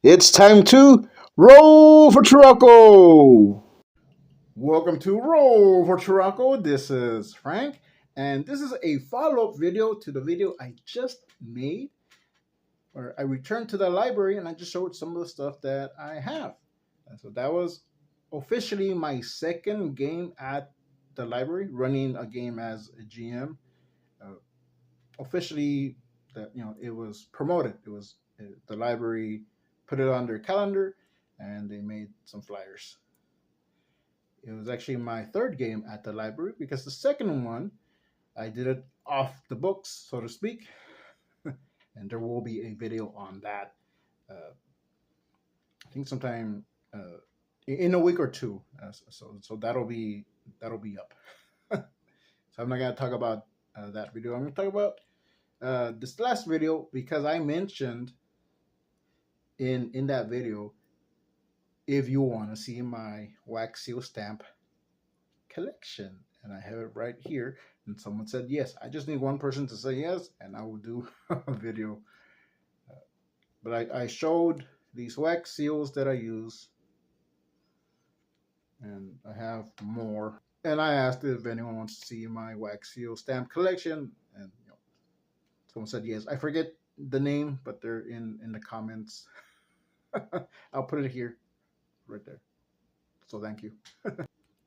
It's time to roll for Toronto. Welcome to Roll for Toronto. This is Frank, and this is a follow-up video to the video I just made, where I returned to the library and I just showed some of the stuff that I have. And so that was officially my second game at the library, running a game as a GM. Uh, Officially, that it was promoted. It was the library put it on their calendar, and they made some flyers. It was actually my third game at the library because the second one I did it off the books, so to speak, and there will be a video on that. Uh, I think sometime in a week or two. So that'll be up. So I'm not gonna talk about that video. I'm gonna talk about this last video because I mentioned in that video if you want to see my wax seal stamp collection, and I have it right here. And someone said yes. I just need one person to say yes, and I will do a video. But I showed these wax seals that I use, and I have more. And I asked if anyone wants to see my wax seal stamp collection, and someone said yes. I forget the name, but they're in the comments. I'll put it here, right there. So thank you.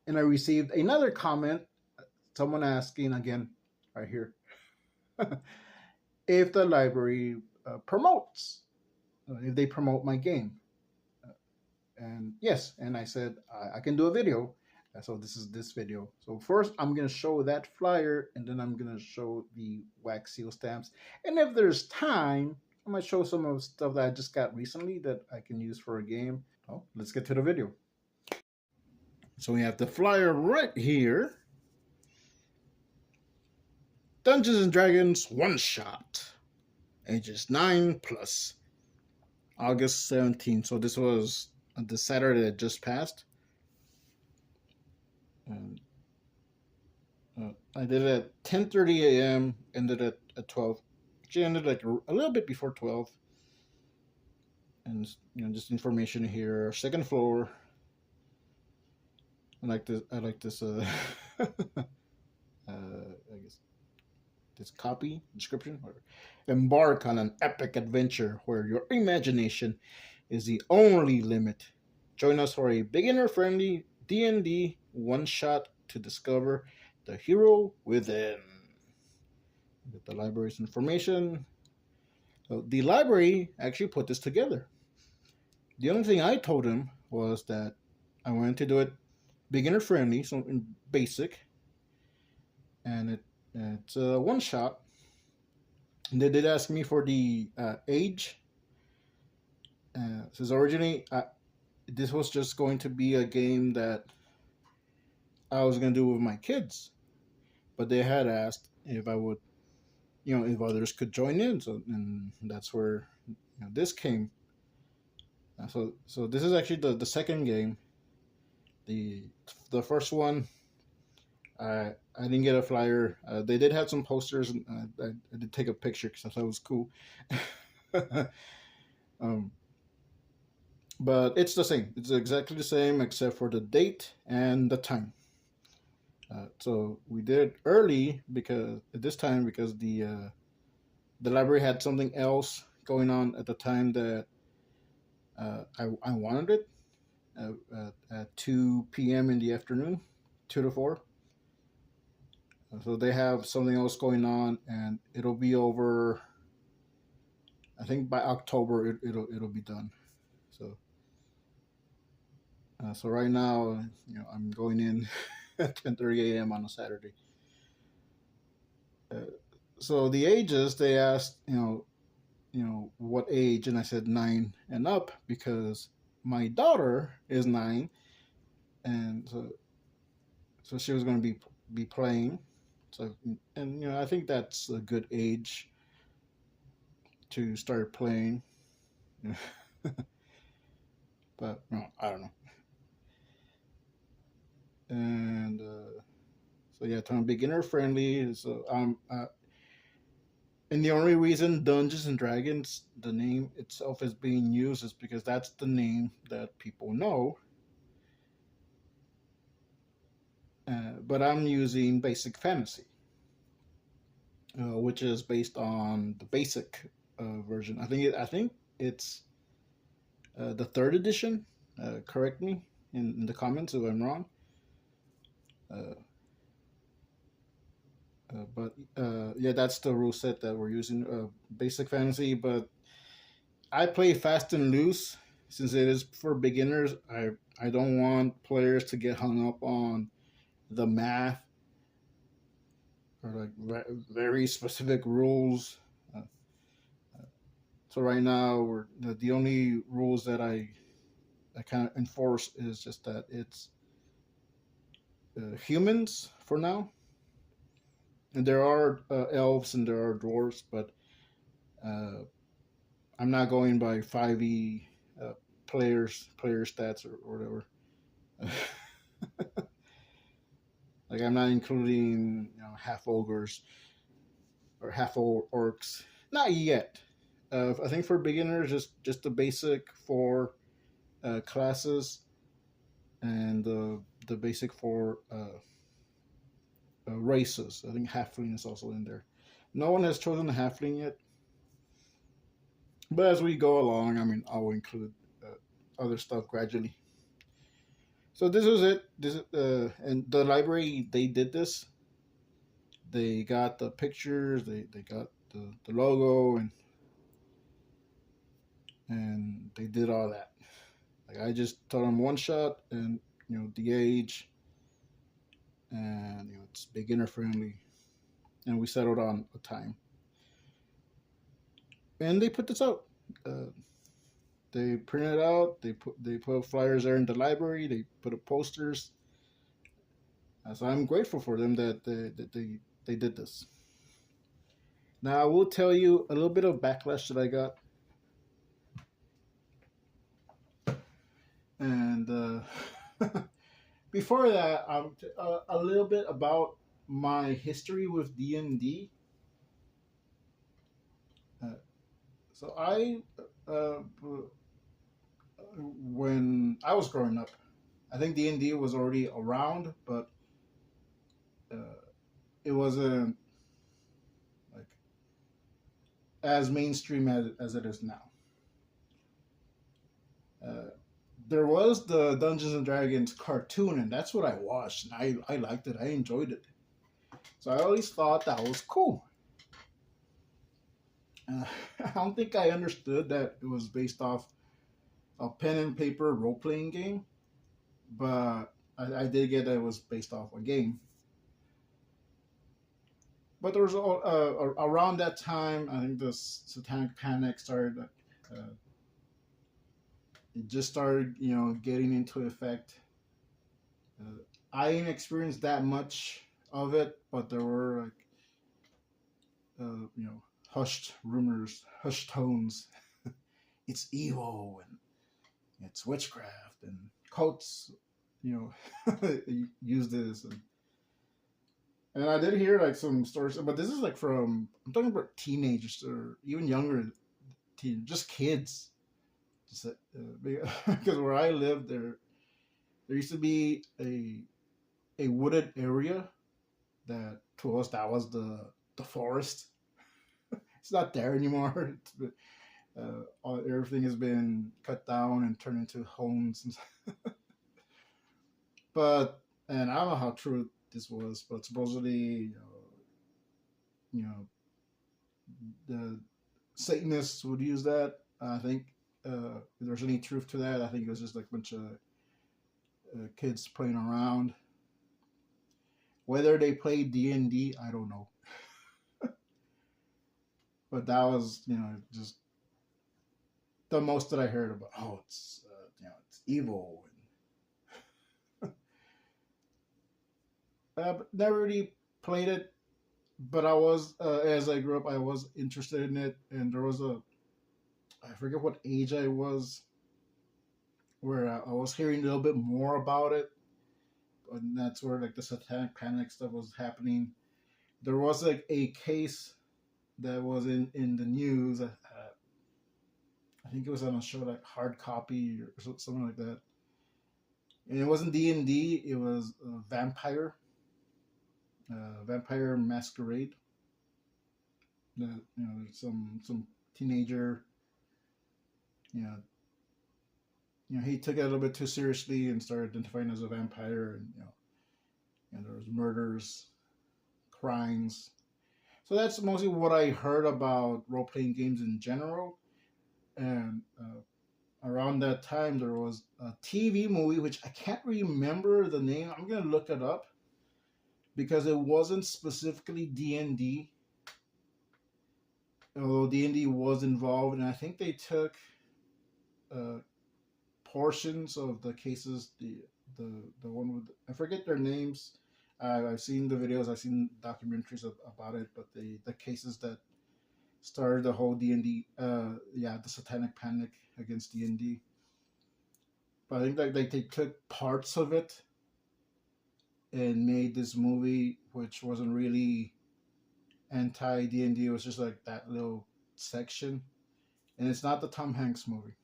And I received another comment, someone asking again, right here, if the library promotes, if they promote my game. And yes, and I said I can do a video. So this is this video. So first I'm gonna show that flyer, and then I'm gonna show the wax seal stamps. And if there's time, I might show some of the stuff that I just got recently that I can use for a game. Oh, let's get to the video. So we have the flyer right here. Dungeons and Dragons one shot, ages 9 plus, August 17th. So this was the Saturday that just passed. And I did it at 10:30 a.m. Ended at 12. Actually, ended like a little bit before 12. And just information here. Second floor. I like this. I like this. I guess this copy description. Or, embark on an epic adventure where your imagination is the only limit. Join us for a beginner-friendly D&D one-shot to discover the hero within. Get the library's information. So the library actually put this together. The only thing I told him was that I wanted to do it beginner-friendly, so in basic, and it's a one-shot. And they did ask me for the age. Since originally this was just going to be a game that I was going to do with my kids, but they had asked if I would, if others could join in. So, and that's where this came. So this is actually the second game. The first one, I didn't get a flyer. They did have some posters, and I did take a picture because I thought it was cool. um, but it's the same. It's exactly the same except for the date and the time. So we did it early because at this time because the library had something else going on at the time that I wanted it at 2 p.m. in the afternoon, 2 to 4. So they have something else going on, and it'll be over. I think by October it'll be done. So so right now, I'm going in at 10:30 a.m. on a Saturday. Uh, so the ages they asked, what age, and I said 9 and up because my daughter is 9, and so she was going to be playing. So and I think that's a good age to start playing. But no, I don't know. And so yeah, turn beginner friendly. So And the only reason Dungeons and Dragons, the name itself, is being used is because that's the name that people know. But I'm using Basic Fantasy, which is based on the basic version. I think it's the third edition. Correct me in the comments if I'm wrong. Uh, but yeah, that's the rule set that we're using. Basic Fantasy, but I play fast and loose since it is for beginners. I don't want players to get hung up on the math or like very specific rules. Uh, so right now, the only rules that I kind of enforce is just that it's humans for now, and there are elves and there are dwarves, but uh, I'm not going by 5e player stats or whatever. Like I'm not including half ogres or half orcs, not yet. I think for beginners, just the basic for classes and the basic for races. I think halfling is also in there. No one has chosen the halfling yet, but as we go along, I mean, I'll include other stuff gradually. So this was it. This and the library they did this. They got the pictures. They got the logo and they did all that. Like I just told them one shot and the age and it's beginner friendly, and we settled on a time. And they put this out. Uh, they printed it out. They put flyers there in the library. They put up posters. So I'm grateful for them that they did this. Now I will tell you a little bit of backlash that I got, and before that, a little bit about my history with D&D. Uh, so uh, when I was growing up, I think D&D was already around, but uh, it wasn't like as mainstream as it is now. Uh, there was the Dungeons and Dragons cartoon, and that's what I watched, and I liked it. I enjoyed it. So I always thought that was cool. I don't think I understood that it was based off a pen and paper role playing game, but I did get that it was based off a game. But there was around that time, I think the Satanic Panic started. It just started, getting into effect. I didn't experience that much of it, but there were like, hushed rumors, hushed tones. It's evil and it's witchcraft and cults, use this and I did hear like some stories, but this is like from I'm talking about teenagers or even younger, just kids. Just because where I lived, there used to be a wooded area that to us that was the forest. It's not there anymore. Everything has been cut down and turned into homes. But and I don't know how true this was, but supposedly, the Satanists would use that. I think if there's any truth to that, I think it was just like a bunch of kids playing around. Whether they played D&D, I don't know. But that was, just the most that I heard about. Oh, it's evil. But never really played it. But I was, as I grew up, I was interested in it, and there was I forget what age I was, where I was hearing a little bit more about it, and that's where like the Satanic Panic stuff was happening. There was like a case that was in the news. I think it was on a show like Hard Copy or something like that. And it wasn't D&D. It was Vampire Masquerade. That some teenager, you know, he took it a little bit too seriously and started identifying as a vampire, and there was murders, crimes. So that's mostly what I heard about role playing games in general. And around that time, there was a TV movie which I can't remember the name. I'm gonna look it up because it wasn't specifically D&D, although D&D was involved, and I think they took uh, portions of the cases. The one with, I forget their names. I've seen the videos, I've seen documentaries about it, but the cases that started the whole D&D, the Satanic Panic against D&D. But I think that they took parts of it and made this movie, which wasn't really anti D&D. It was just like that little section, and it's not the Tom Hanks movie.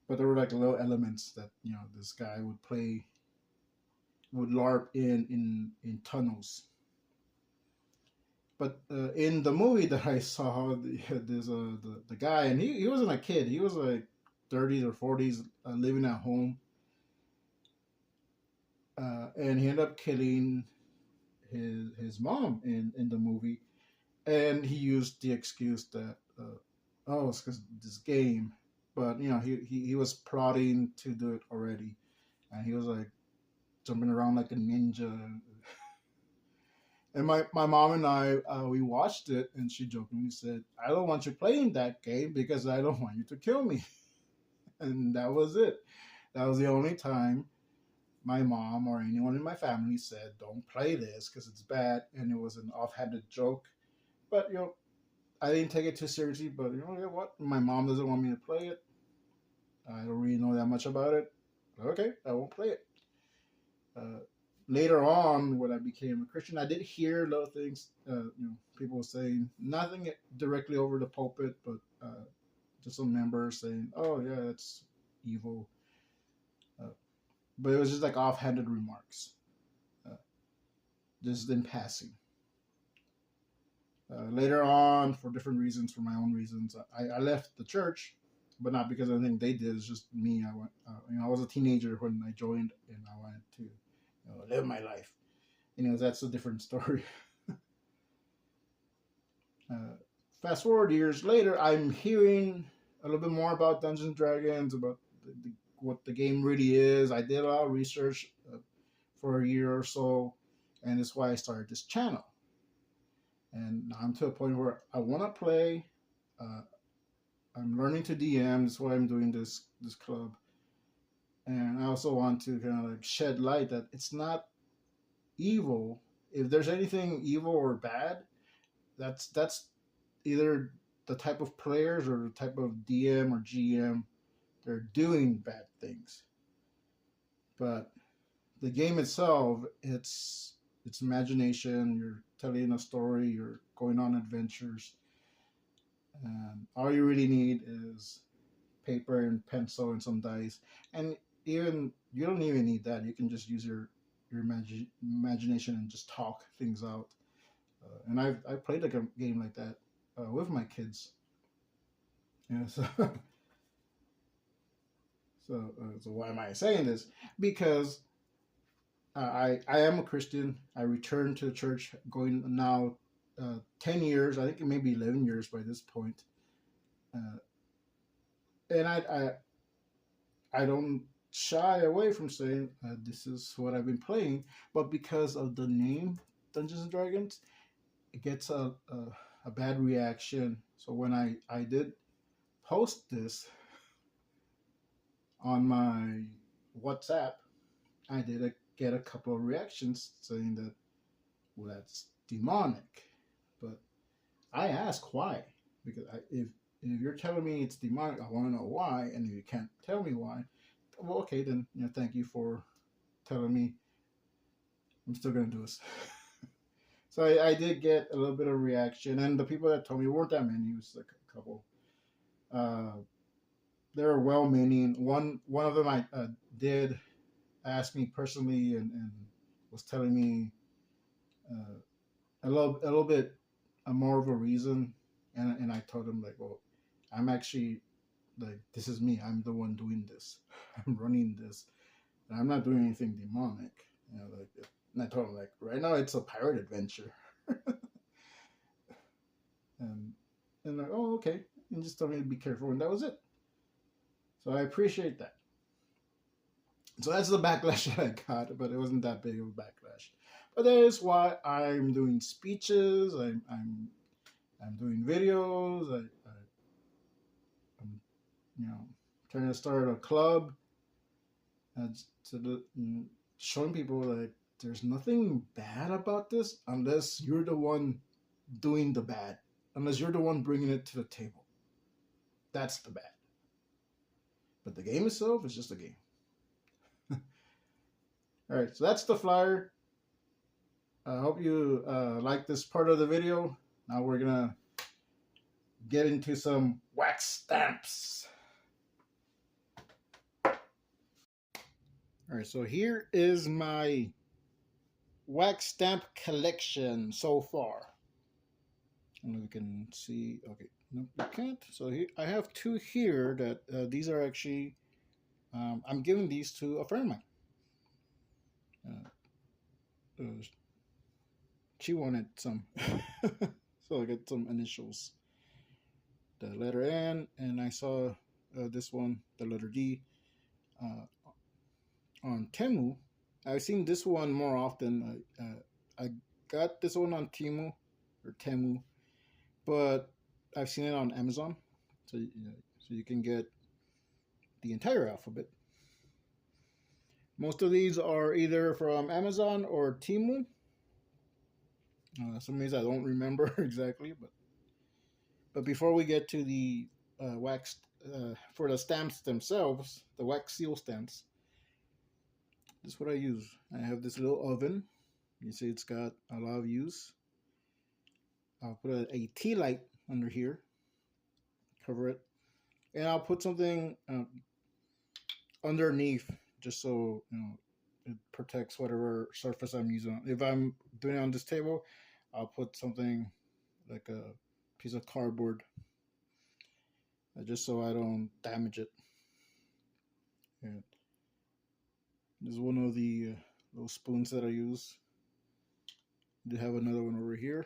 But there were like little elements that this guy would LARP in tunnels. But in the movie that I saw, there's the guy, and he wasn't a kid. He was like 30s or 40s, living at home, and he ended up killing his mom in the movie, and he used the excuse that it's because this game, but he was plotting to do it already, and he was like jumping around like a ninja. And my mom and I, we watched it, and she jokingly said, "I don't want you playing that game because I don't want you to kill me." And that was it. That was the only time my mom or anyone in my family said, "Don't play this because it's bad." And it was an offhanded joke. But I didn't take it too seriously. But what? My mom doesn't want me to play it. I don't really know that much about it. Okay, I won't play it. Later on, when I became a Christian, I did hear little things. People saying nothing directly over the pulpit, but just some members saying, "Oh yeah, that's evil." But it was just like offhanded remarks, just in passing. Later on, for different reasons, for my own reasons, I left the church, but not because of anything they did. It's just me. I went. I was a teenager when I joined, and I wanted to live my life. That's a different story. Fast forward years later, I'm hearing a little bit more about Dungeons and Dragons, about what the game really is. I did a lot of research for a year or so, and that's why I started this channel. And now I'm to a point where I want to play. I'm learning to DM. That's why I'm doing this club. And I also want to kind of like shed light that it's not evil. If there's anything evil or bad, that's either the type of players or the type of DM or GM. They're doing bad things. But the game itself, it's imagination. You're telling a story. You're going on adventures. And all you really need is paper and pencil and some dice. And even you don't even need that. You can just use your imagination and just talk things out. And I played a game like that with my kids. Yeah, so so why am I saying this? Because I am a Christian. I returned to church going now 10 years. I think it may be 11 years by this point. And I don't shy away from saying this is what I've been playing, but because of the name Dungeons and Dragons, it gets a bad reaction. So when I did post this on my WhatsApp, I did get a couple of reactions saying that, well, that's demonic. But I ask why, because if you're telling me it's demonic, I want to know why. And if you can't tell me why, well, okay, then thank you for telling me. I'm still gonna do this. So I did get a little bit of reaction, and the people that told me weren't that many. It was like a couple. Uh, they were well meaning. One of them I did ask me personally and was telling me uh, a little bit more of a reason, and I told him like, well, I'm actually like this is me. I'm the one doing this. I'm running this. And I'm not doing anything demonic. You know, like, and I told him like right now it's a pirate adventure, and like oh okay, and just told me to be careful, and that was it. So I appreciate that. So that's the backlash that I got, but it wasn't that big of a backlash. But that is why I'm doing speeches. I'm doing videos. I'm trying to start a club to showing people that there's nothing bad about this unless you're the one doing the bad, unless you're the one bringing it to the table. That's the bad. But the game itself is just a game. All right, so that's the flyer. I hope you like this part of the video. Now we're gonna get into some wax stamps. All right, so here is my wax stamp collection so far. I don't know if you can see. Okay, no, you can't. So here, I have two here that these are actually. I'm giving these to a friend of mine. She wanted some, so I got some initials. The letter N, and I saw this one, the letter D, on Temu. I've seen this one more often. I got this one on Temu or Temu, but I've seen it on Amazon, so so you can get the entire alphabet. Most of these are either from Amazon or Temu. Some of these I don't remember exactly, but before we get to the wax for the stamps themselves, the wax seal stamps, this is what I use. I have this little oven. You see, it's got a lot of use. I'll put a tea light under here, cover it, and I'll put something underneath just so it protects whatever surface I'm using. If I'm doing it on this table, I'll put something like a piece of cardboard just so I don't damage it. And this is one of the little spoons that I use. I do have another one over here.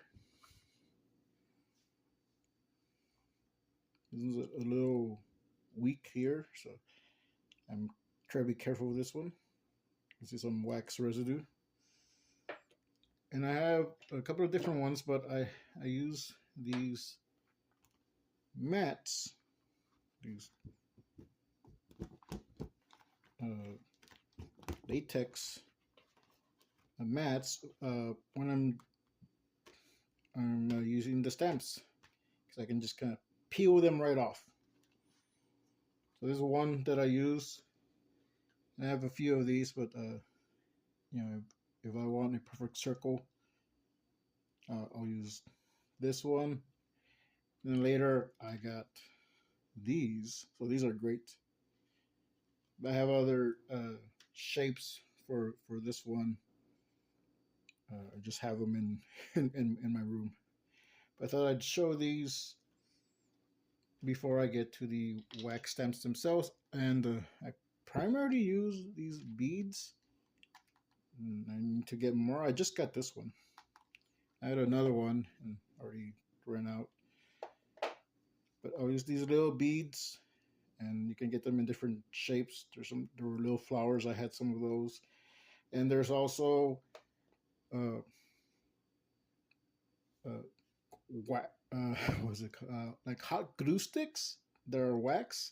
This is a little weak here, so I'm trying to be careful with this one. You see some wax residue. And I have a couple of different ones, but I use these mats, these latex mats when I'm using the stamps, because I can just kind of peel them right off. So this is one that I use. I have a few of these, but if I want a perfect circle, I'll use this one. Then later I got these, so these are great. I have other shapes for this one. I just have them in my room. But I thought I'd show these before I get to the wax stamps themselves. And I primarily use these beads. I need to get more. I just got this one. I had another one and already ran out. But I'll use these little beads, and you can get them in different shapes. There were little flowers. I had some of those. And there's also what was it like hot glue sticks? They're wax.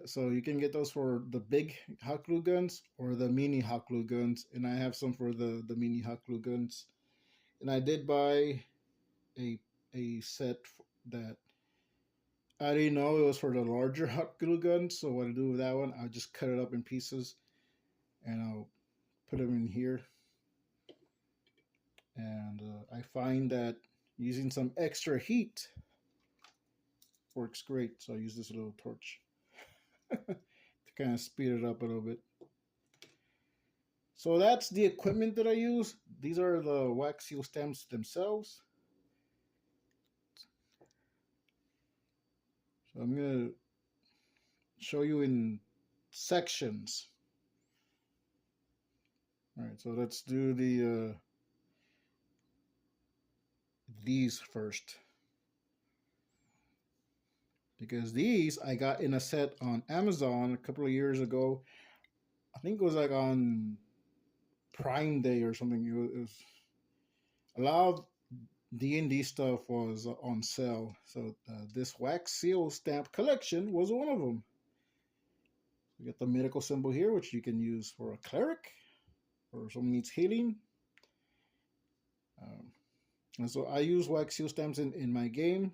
So you can get those for the big hot glue guns or the mini hot glue guns, and I have some for the mini hot glue guns. And I did buy a set that I didn't know it was for the larger hot glue guns. So what I do with that one, I'll just cut it up in pieces, and I'll put them in here. And I find that using some extra heat works great. So I use this little torch to kind of speed it up a little bit. So that's the equipment that I use. These are the wax seal stamps themselves. So I'm going to show you in sections. All right, so let's do these first. Because these I got in a set on Amazon a couple of years ago. I think it was like on Prime Day or something. It was a lot of D&D stuff was on sale. So this wax seal stamp collection was one of them. We got the medical symbol here, which you can use for a cleric or someone needs healing. And so I use wax seal stamps in my game.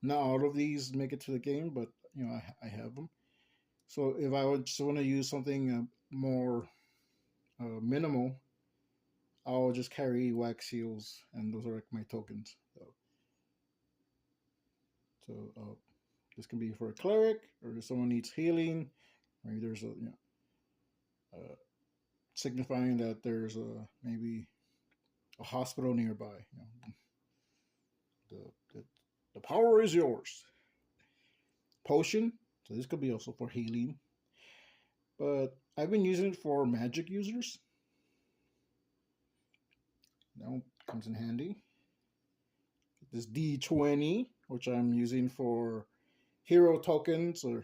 Not all of these make it to the game, but you know I have them. So if I would just want to use something more minimal, I'll just carry wax seals, and those are like my tokens. So this can be for a cleric, or if someone needs healing, maybe there's a signifying that there's maybe a hospital nearby. The power is yours. Potion. So this could be also for healing. But I've been using it for magic users. Now comes in handy. This D20, which I'm using for hero tokens or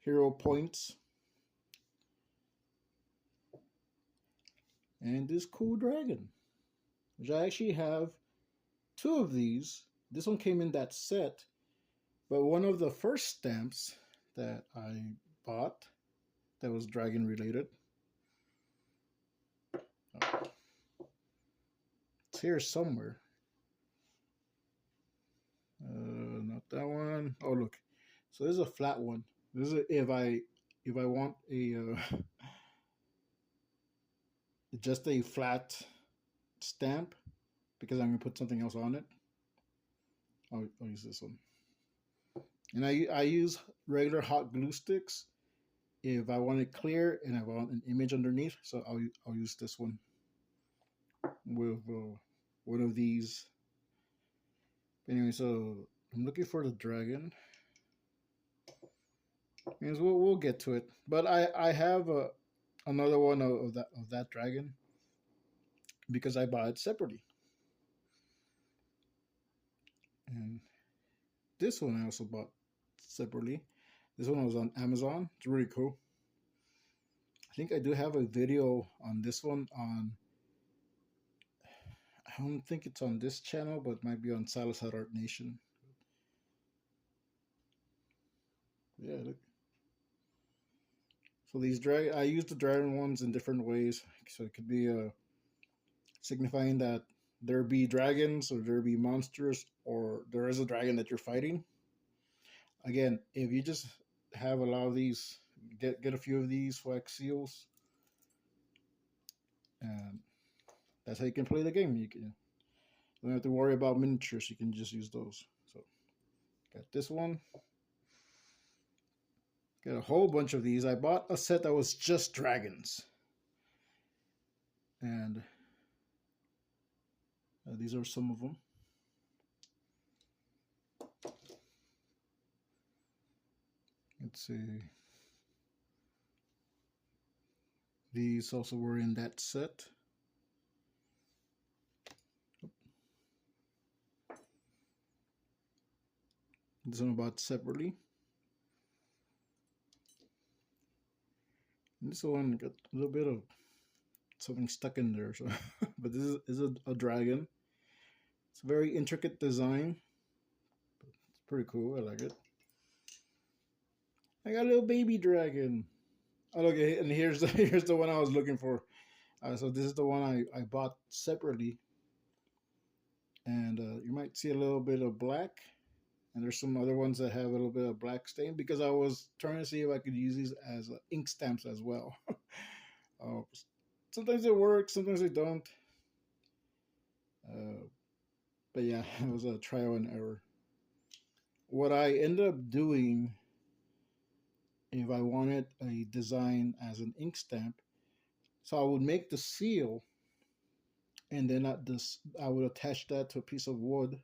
hero points. And this cool dragon, which I actually have two of these. This one came in that set, but one of the first stamps that I bought that was dragon related. It's here somewhere. Not that one. Oh, look. So this is a flat one. This is if I want a just a flat stamp, because I'm gonna put something else on it. I'll use this one. And I use regular hot glue sticks if I want it clear and I want an image underneath. So I'll use this one with one of these. Anyway, so I'm looking for the dragon. Because we'll get to it. But I have another one of that dragon because I bought it separately. And this one I also bought separately. This one was on Amazon. It's really cool. I think I do have a video on this one on, I don't think it's on this channel, but it might be on Salazar Art Nation. Yeah, look. So these I use the dragon ones in different ways. So it could be signifying that there be dragons or there be monsters or there is a dragon that you're fighting. Again, if you just have a lot of these, get a few of these wax seals, and that's how you can play the game. You don't have to worry about miniatures. You can just use those. So got this one. Got a whole bunch of these. I bought a set that was just dragons. And these are some of them. Let's see. These also were in that set. This one I bought separately. And this one got a little bit of something stuck in there. So, but this is a dragon. It's a very intricate design. It's pretty cool. I like it. I got a little baby dragon. Oh, okay, and here's the one I was looking for. So this is the one I bought separately. And you might see a little bit of black. And there's some other ones that have a little bit of black stain because I was trying to see if I could use these as ink stamps as well. sometimes they work, sometimes they don't. But yeah, it was a trial and error. What I ended up doing, if I wanted a design as an ink stamp, so I would make the seal, and then I would attach that to a piece of wood,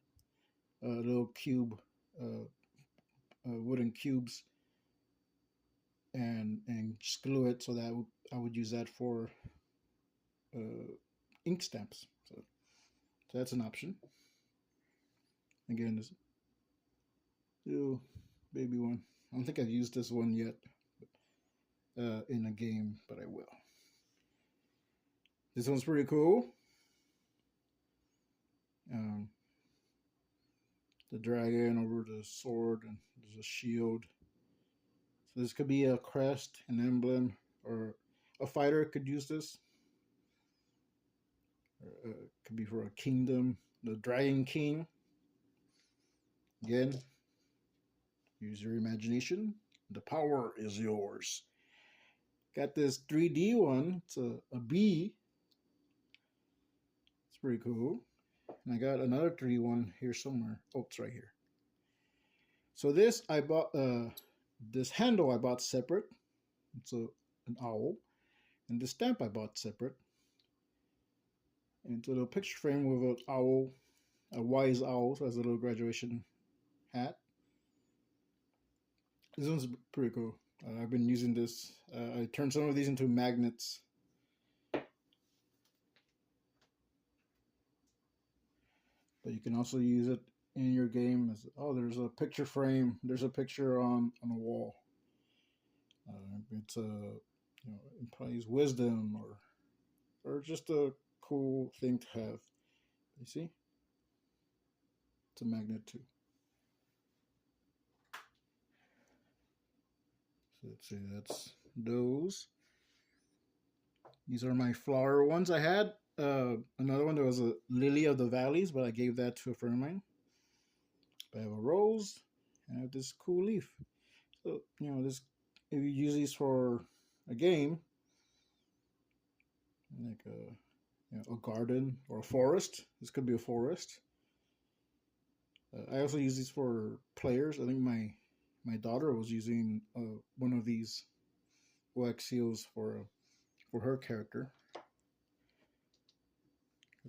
a little cube, uh, wooden cubes, and just glue it so that I would use that for ink stamps. So that's an option. Again, this little baby one. I don't think I've used this one yet in a game, but I will. This one's pretty cool. Um, the dragon over the sword, and there's a shield. So this could be a crest, an emblem, or a fighter could use this. Or, could be for a kingdom. The Dragon King. Again, use your imagination. The power is yours. Got this 3D one. It's a bee. It's pretty cool. And I got another 3D one here somewhere. Oh, it's right here. So this I bought. This handle I bought separate. It's an owl. And the stamp I bought separate. And so the picture frame with an owl, a wise owl, so it has a little graduation hat. This one's pretty cool. I've been using this. I turned some of these into magnets. But you can also use it in your game as, oh, there's a picture frame. There's a picture on a wall. It's a, implies wisdom or just a cool thing to have. You see? It's a magnet too. So let's see, that's those. These are my flower ones. I had another one that was a lily of the valleys, but I gave that to a friend of mine. I have a rose and I have this cool leaf. So, this, if you use these for a game, like a garden or a forest, this could be a forest. I also use these for players. I think my daughter was using one of these wax seals for her character.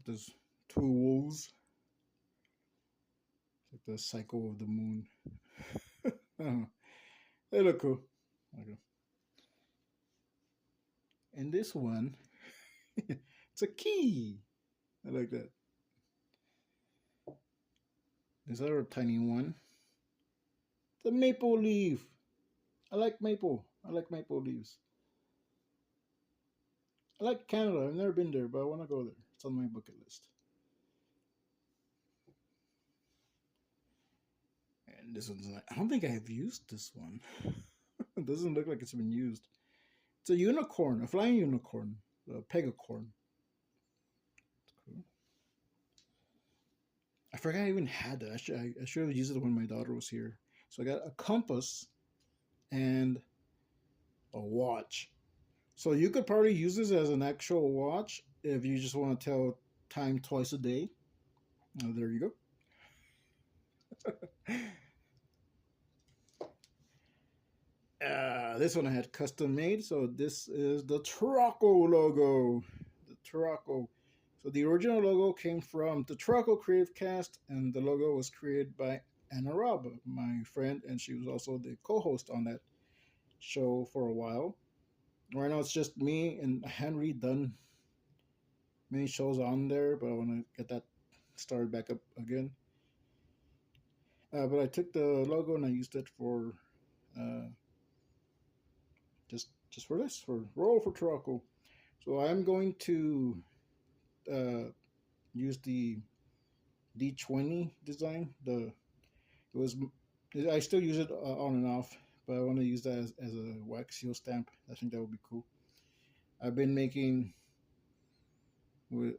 There's two wolves, like the cycle of the moon. I don't know. They look cool. Okay. And this one, it's a key. I like that. This other tiny one, the maple leaf. I like maple. I like maple leaves. I like Canada. I've never been there, but I want to go there. It's on my bucket list. And this one's like, I don't think I have used this one. It doesn't look like it's been used. It's a unicorn, a flying unicorn, a pegacorn. It's cool. I forgot I even had that. I should have used it when my daughter was here. So I got a compass and a watch. So you could probably use this as an actual watch if you just want to tell time twice a day. There you go. This one I had custom made. So this is the Turaco logo. The Turaco. So the original logo came from the Turaco Creative Cast, and the logo was created by Anna Robb, my friend, and she was also the co-host on that show for a while. Right now it's just me, and I hadn't really done many shows on there, but I want to get that started back up again. But I took the logo and I used it for just for this, for Roll for Turaco. So I'm going to use the D20 design. I still use it on and off, but I want to use that as a wax seal stamp. I think that would be cool. I've been making with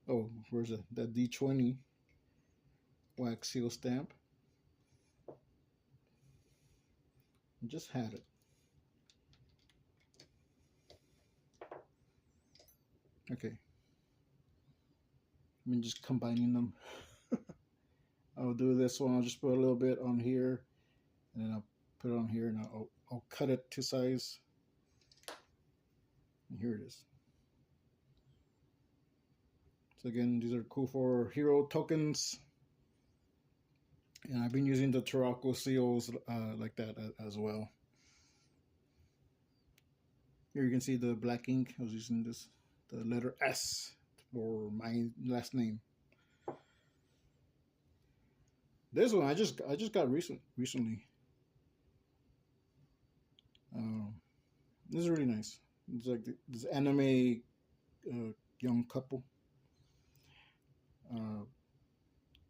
where's it? That D20 wax seal stamp. I just had it. Okay, I'm just combining them. I'll do this one. I'll just put a little bit on here, and then I'll put it on here, and I'll cut it to size. And here it is. So again, these are cool for hero tokens, and I've been using the Tarako seals like that as well. Here you can see the black ink. I was using the letter S for my last name. This one I just got recently. This is really nice. It's like this anime young couple.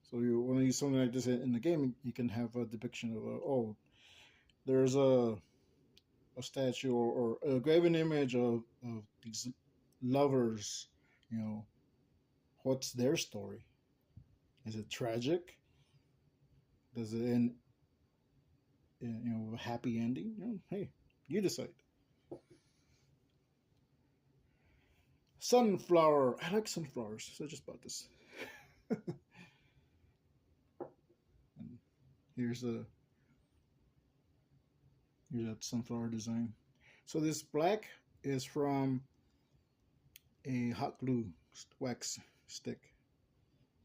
So you want to use something like this in the game, you can have a depiction of oh, there's a statue or a graven image of these lovers. You know, what's their story? Is it tragic? Does it end, a happy ending? Hey, you decide. Sunflower. I like sunflowers, so I just bought this. And here's that sunflower design. So this black is from a hot glue wax stick,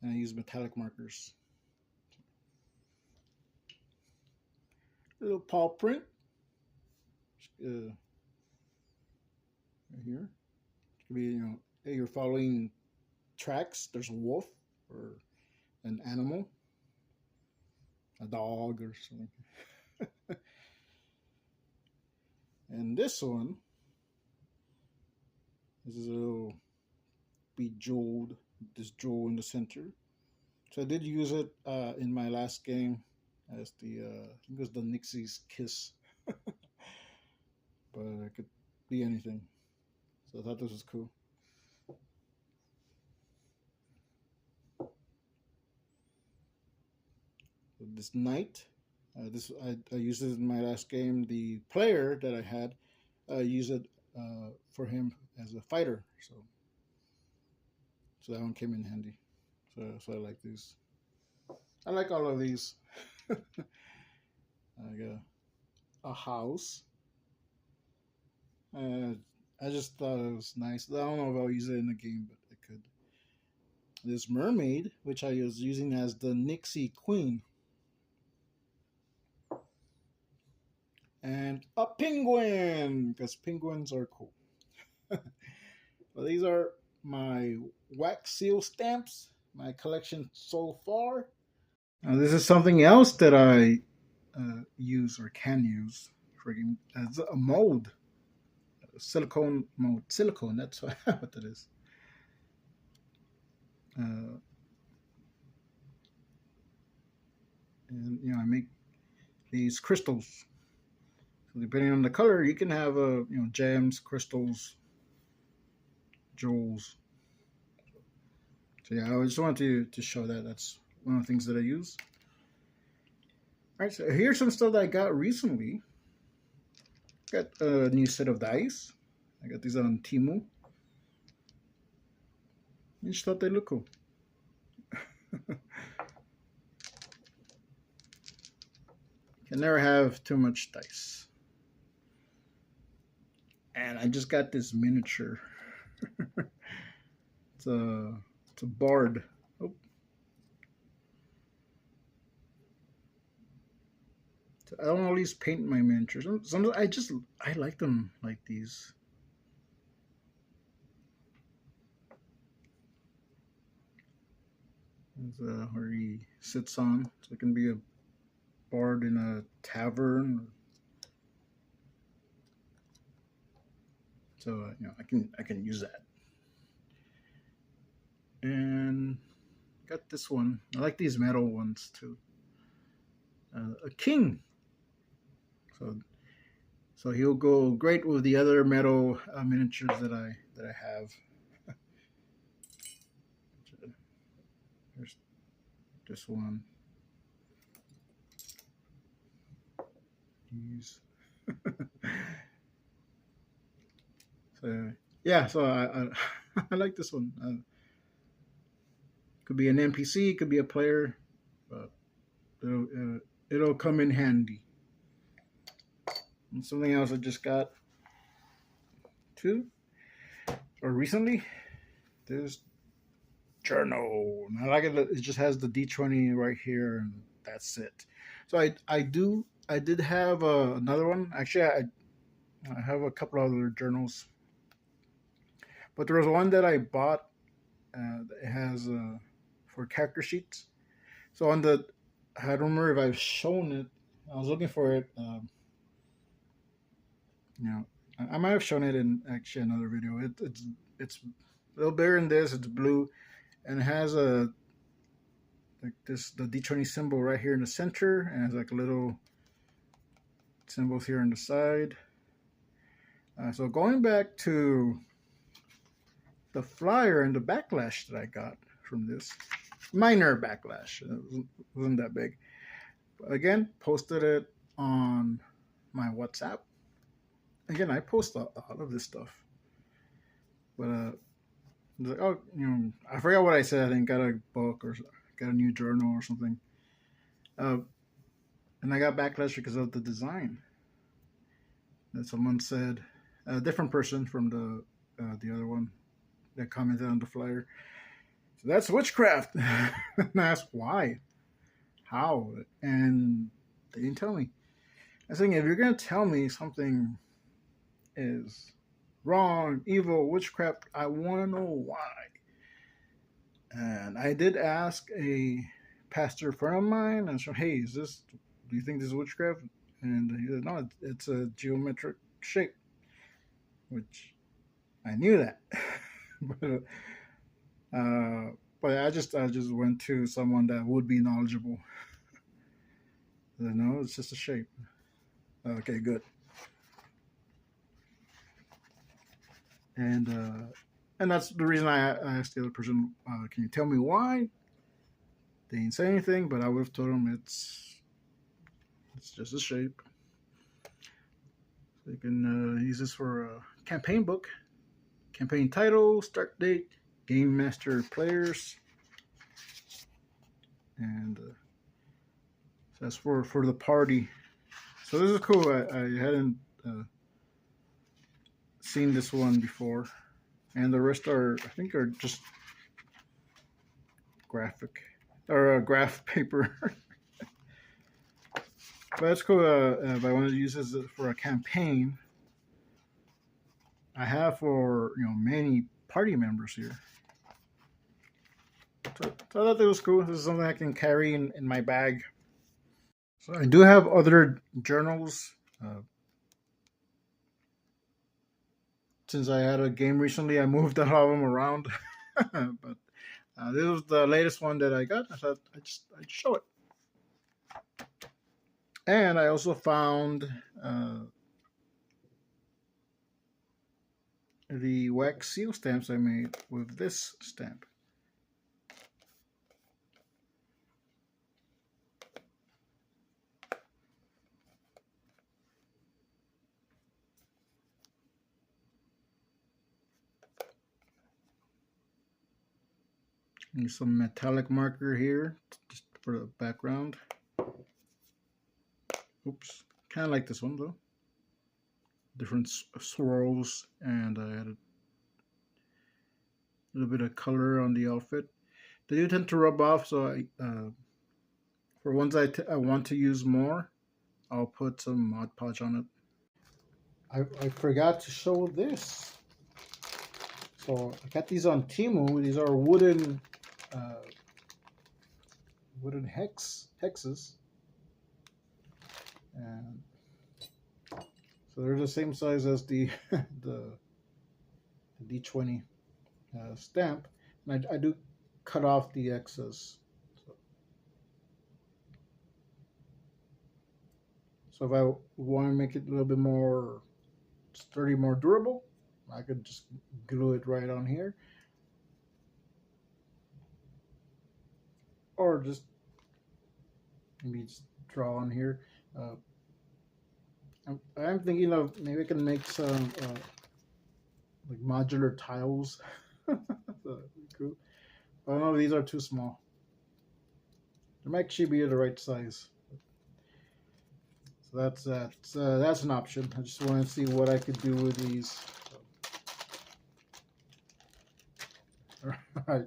and I use metallic markers. A little paw print right here. It could be, hey, you're following tracks. There's a wolf or an animal, a dog or something. And this one, this is a little bejeweled, this jewel in the center. So I did use it in my last game as I think it was the Nixie's Kiss. But it could be anything. So I thought this was cool. This knight, I used it in my last game. The player that I had used it for him as a fighter. So that one came in handy. So I like these. I like all of these. I got a house. I just thought it was nice. I don't know if I'll use it in the game, but I could. This mermaid, which I was using as the Nixie Queen. And a penguin, because penguins are cool. Well, these are my wax seal stamps, my collection so far. Now, this is something else that I use or can use as a mold. Silicone mold. Silicone, that's what that is. And I make these crystals. So depending on the color, you can have gems, crystals, jewels. So yeah, I just wanted to show that. That's one of the things that I use. All right, so here's some stuff that I got recently. Got a new set of dice. I got these on Temu. I just thought they look cool. Can never have too much dice. And I just got this miniature. It's a bard. Oh. So I don't always paint my miniatures. Sometimes I like them like these. Where he sits on, so it can be a bard in a tavern. So I can use that. And got this one. I like these metal ones too. A king. So he'll go great with the other metal miniatures that I have. There's this one. These. So yeah, so I like this one. Could be an NPC, could be a player, but it'll come in handy. And something else I just got too, or recently, this journal. And I like it. It just has the D20 right here, and that's it. So I did have another one. Actually, I have a couple other journals, but there was one that I bought. It has for character sheets. So on the, I don't remember if I've shown it. I was looking for it. You know, I might have shown it in actually another video. It's a little bigger than this. It's blue, and it has a like this the D20 symbol right here in the center, and has like a little symbols here on the side. So going back to the flyer and the backlash that I got from this, minor backlash, it wasn't that big. But again, posted it on my WhatsApp. Again, I post a lot of this stuff, but like, oh, you know, I forgot what I said. I think got a book or got a new journal or something, and I got backlash because of the design. That someone said, a different person from the other one that commented on the flyer. So that's witchcraft. And I asked why, how, and they didn't tell me. I was thinking, if you're gonna tell me something is wrong, evil, witchcraft, I want to know why. And I did ask a pastor friend of mine, and said, "Hey, do you think this is witchcraft?" And he said, "No, it's a geometric shape," which I knew that, but I just went to someone that would be knowledgeable. No, it's just a shape. Okay, good. And that's the reason I asked the other person, "Can you tell me why?" They didn't say anything, but I would have told them it's just a shape. So you can use this for a campaign book, campaign title, start date, game master players, and so that's for the party. So this is cool. I hadn't seen this one before, and the rest are, I think, are just graphic or graph paper. But that's cool. If I wanted to use this for a campaign, I have for many party members here. So I thought that was cool. This is something I can carry in my bag. So I do have other journals. Since I had a game recently, I moved a lot of them around. But this was the latest one that I got. I thought I'd show it. And I also found the wax seal stamps I made with this stamp. And some metallic marker here, just for the background. Oops, kind of like this one though. Different swirls, and I added a little bit of color on the outfit. They do tend to rub off, so for ones I want to use more, I'll put some Mod Podge on it. I forgot to show this. So I got these on Temu. These are wooden hexes, and so they're the same size as the the D20 stamp, and I do cut off the excess. So if I want to make it a little bit more sturdy, more durable, I could just glue it right on here, or just maybe just draw on here. I'm thinking of maybe I can make some like modular tiles So, cool. Oh no, these are too small. They might actually be the right size. So that's that. That's an option. I just want to see what I could do with these. All right.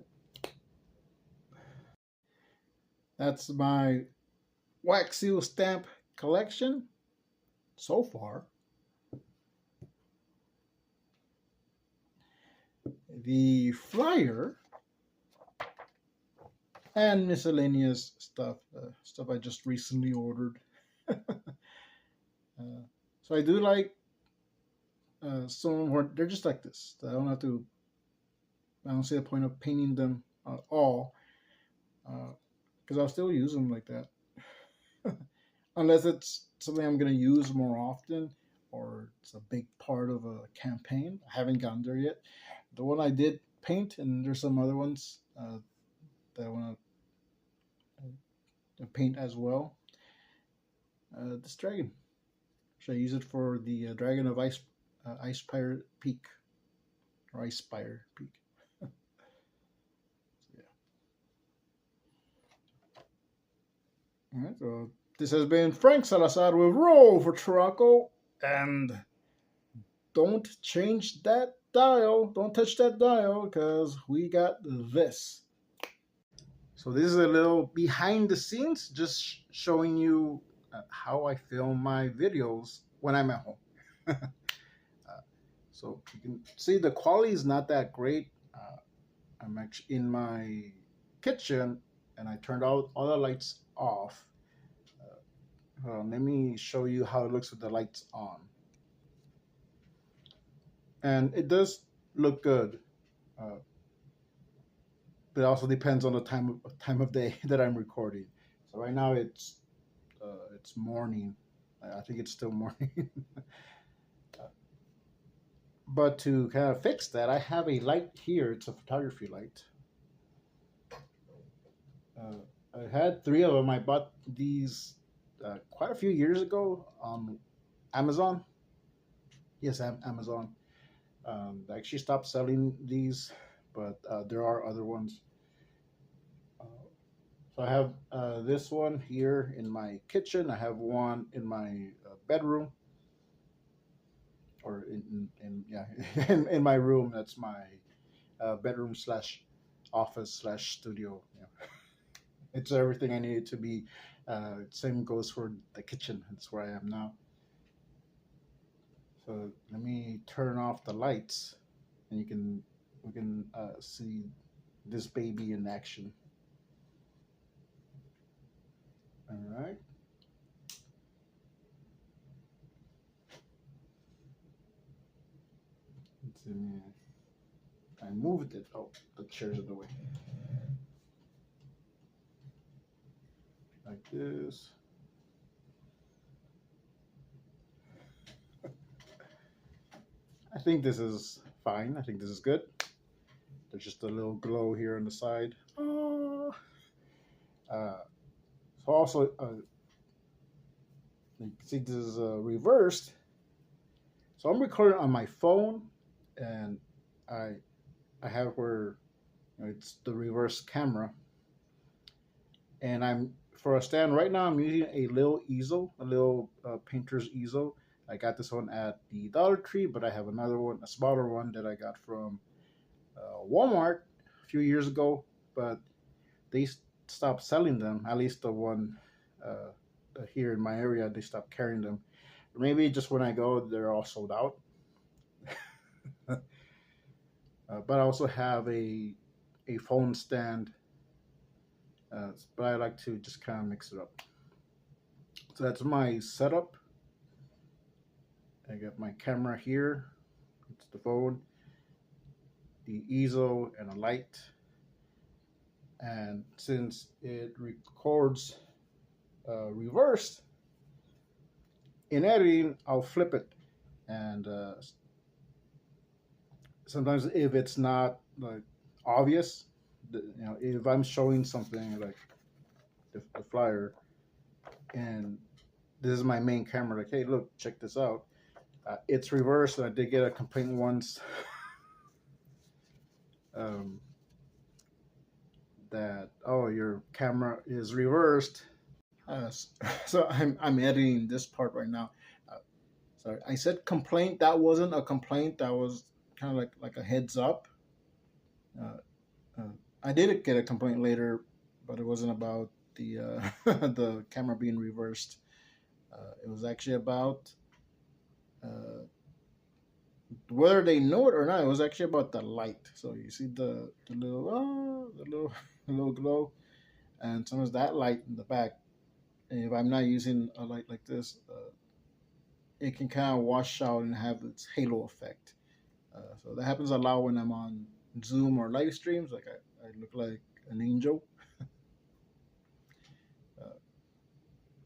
That's my wax seal stamp collection so far. The flyer and miscellaneous stuff, stuff I just recently ordered. So I do like some where they're just like this. I don't have to. I don't see the point of painting them at all because I'll still use them like that, unless it's something I'm gonna use more often or it's a big part of a campaign. I haven't gotten there yet. The one I did paint, and there's some other ones that I want to paint as well. This dragon. Should I use it for the Dragon of Ice, Ice Pirate Peak, or Ice Spire Peak? So, yeah. All right. So this has been Frank Salazar with Roll for Turaco, and don't change that dial. Don't touch that dial because we got this. So this is a little behind the scenes, just showing you how I film my videos when I'm at home. So you can see the quality is not that great. I'm actually in my kitchen and I turned all the lights off. Let me show you how it looks with the lights on. And it does look good. But it also depends on the time of day that I'm recording. So right now it's morning. I think it's still morning. But to kind of fix that, I have a light here. It's a photography light. I had 3 of them. I bought these quite a few years ago on Amazon. Yes, Amazon. They actually stopped selling these, but there are other ones. So I have this one here in my kitchen. I have one in my bedroom, or yeah, in my room. That's my bedroom slash office slash studio. Yeah. It's everything I need it to be. Same goes for the kitchen. That's where I am now. So let me turn off the lights, and we can see this baby in action. All right. Let's see. I moved it. Oh, the chair's in the way. Like this. I think this is fine. I think this is good. There's just a little glow here on the side. Oh. So also, you can see this is reversed. So I'm recording on my phone, and I have where it's the reverse camera, and I'm for a stand right now. I'm using a little easel, a little painter's easel. I got this one at the Dollar Tree, but I have another one, a smaller one that I got from Walmart a few years ago. But they stopped selling them. At least the one here in my area, they stopped carrying them. Maybe just when I go, they're all sold out. But I also have a phone stand, but I like to just kind of mix it up. So that's my setup. I got my camera here. It's the phone, the easel, and a light. And since it records reversed, in editing, I'll flip it. And sometimes if it's not like obvious, if I'm showing something like the flyer, and this is my main camera, like, hey, look, check this out. It's reversed, and I did get a complaint once um, that, oh, your camera is reversed. So I'm editing this part right now. Uh, Sorry, I said complaint. That wasn't a complaint. That was kind of like a heads up. Uh, uh, I did get a complaint later, but it wasn't about the the camera being reversed. It was actually about uh, whether they know it or not. It was actually about the light. So you see the little the little the little glow, and sometimes that light in the back. If I'm not using a light like this, it can kind of wash out and have its halo effect. So that happens a lot when I'm on Zoom or live streams. Like I look like an angel,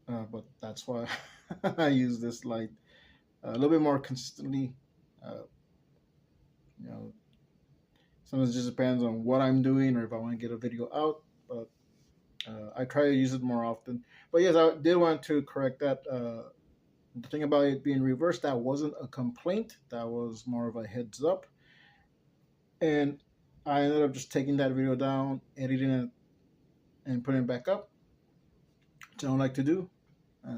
but that's why I use this light a little bit more consistently. Uh, you know, sometimes it just depends on what I'm doing or if I want to get a video out. But I try to use it more often. But yes, I did want to correct that. The thing about it being reversed, that wasn't a complaint. That was more of a heads up. And I ended up just taking that video down, editing it, and putting it back up, which I don't like to do.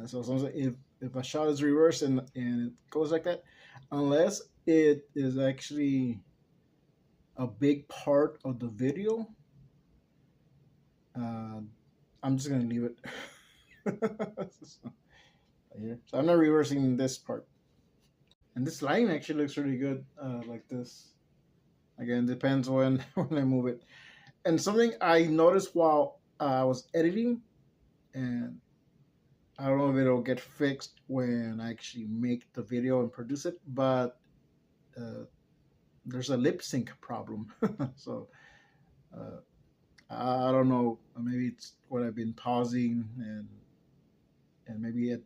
So sometimes if a shot is reversed and it goes like that, unless it is actually a big part of the video, I'm just gonna leave it. So I'm not reversing this part. And this line actually looks really good, like this. Again, depends when when I move it. And something I noticed while I was editing, and I don't know if it'll get fixed when I actually make the video and produce it, but uh, there's a lip sync problem. So uh, I don't know. Maybe it's what I've been pausing, and maybe it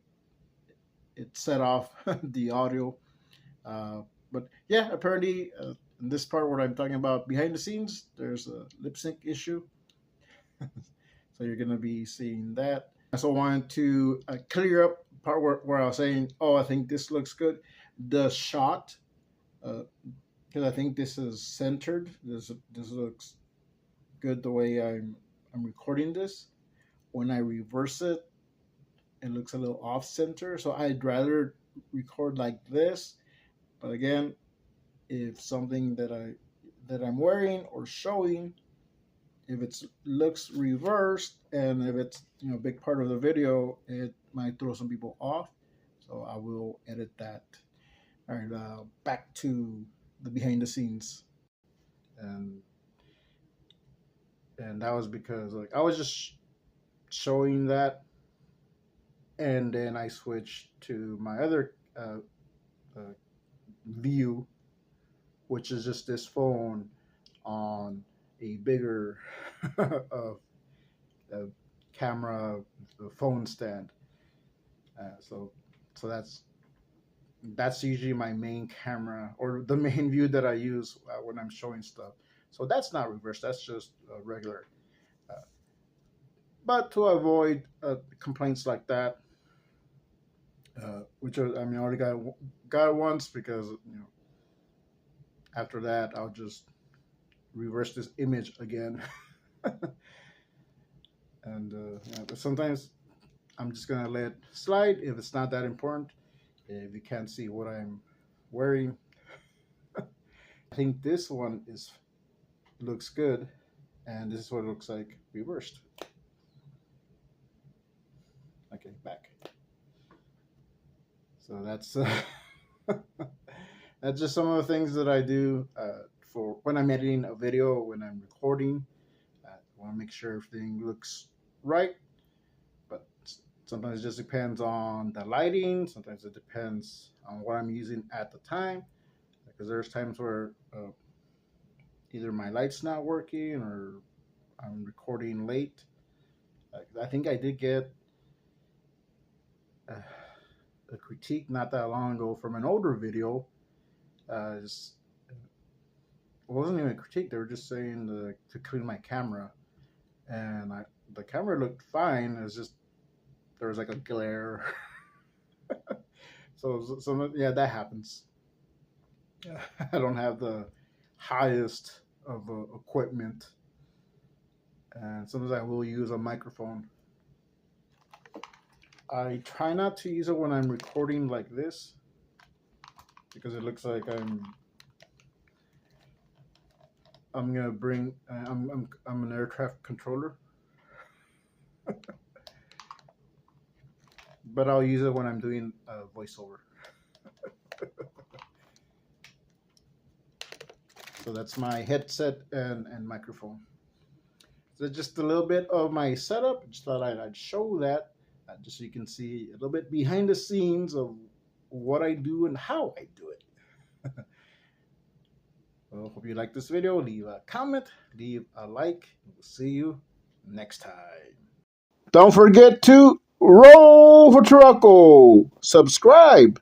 set off the audio. But yeah, apparently in this part where I'm talking about behind the scenes, there's a lip sync issue. So you're gonna be seeing that. I also wanted to clear up part where I was saying, oh, I think this looks good. The shot, because I think this is centered. This looks good the way I'm recording this. When I reverse it, it looks a little off center. So I'd rather record like this. But again, if something that I'm wearing or showing, if it looks reversed and if it's a big part of the video, it might throw some people off. So I will edit that. All right, back to the behind the scenes, and that was because like I was just showing that, and then I switched to my other uh, view, which is just this phone on a bigger uh, camera phone stand. So that's usually my main camera or the main view that I use when I'm showing stuff. So that's not reverse. That's just regular. Uh, but to avoid complaints like that, which are, I mean, I already got it once because after that I'll just reverse this image again. And but sometimes I'm just gonna let it slide if it's not that important. If you can't see what I'm wearing, I think this one looks good, and this is what it looks like reversed. Okay, back. So that's that's just some of the things that I do for when I'm editing a video, when I'm recording. I want to make sure everything looks right, but sometimes it just depends on the lighting. Sometimes it depends on what I'm using at the time, because there's times where either my light's not working or I'm recording late. I think I did get a critique not that long ago from an older video. It wasn't even a critique. They were just saying to clean my camera, and the camera looked fine. It's just there was like a glare. So yeah, that happens. I don't have the highest of equipment, and sometimes I will use a microphone. I try not to use it when I'm recording like this because it looks like I'm gonna bring I'm an air traffic controller, but I'll use it when I'm doing voiceover. So that's my headset and microphone. So just a little bit of my setup. Just thought I'd show that, just so you can see a little bit behind the scenes of what I do and how I do it. Well, hope you like this video. Leave a comment, leave a like. We'll see you next time. Don't forget to roll for Trucko. Subscribe.